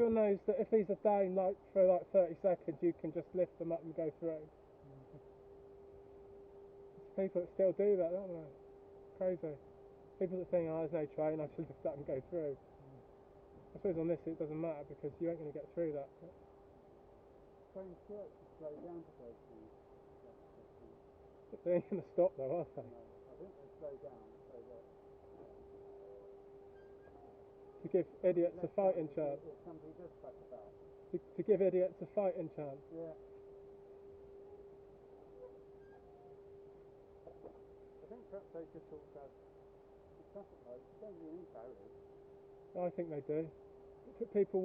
everyone knows that if these are down like for like 30 seconds, you can just lift them up and go through. There's people that still do that, don't they? Crazy. People that think, oh, there's no train, I should lift that and go through. I suppose on this it doesn't matter because you ain't going to get through that. Trains work to slow down to go through. They ain't going to stop though, are they? No, I think they slow down so that To give idiots a fighting chance. if somebody does fuck about. To give idiots a fighting chance. Yeah. I think perhaps they just thought that the traffic lights don't really need barriers. I think they do. People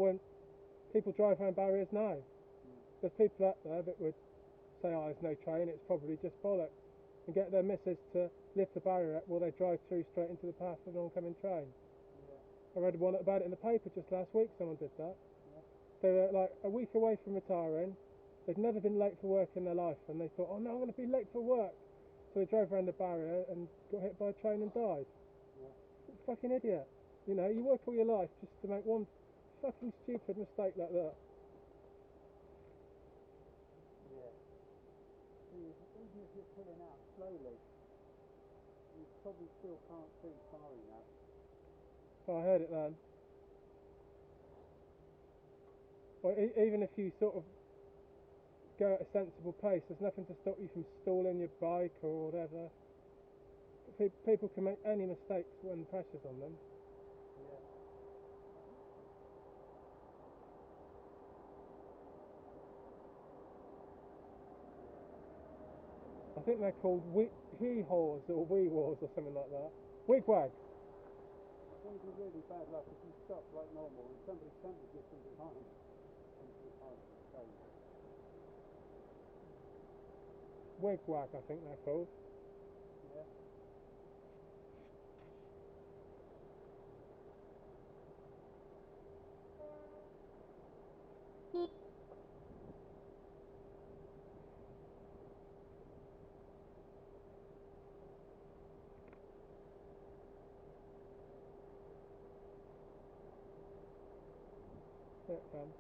drive around barriers now. There's people out there that would say, oh, there's no train, it's probably just bollocks, and get their missus to lift the barrier up while they drive through straight into the path of an oncoming train. Yeah. I read one about it in the paper just last week, someone did that. Yeah. They were like a week away from retiring, they'd never been late for work in their life, and they thought, oh no, I'm going to be late for work. So they drove around the barrier and got hit by a train and died. Yeah. Fucking idiot. You know, you work all your life just to make one fucking stupid mistake like that. Yeah. See, even if you're pulling out slowly, you probably still can't see far enough. Oh, I heard it then. Well, even if you sort of go at a sensible pace, there's nothing to stop you from stalling your bike or whatever. People can make any mistakes when pressure's on them. Yeah. I think they're called hee-haws or wee-haws or something like that. Wigwags. It's going to be really bad luck if you stop like normal and somebody gets from behind into the path of the train. Wigwag, I think they're called. Yeah. Here it comes.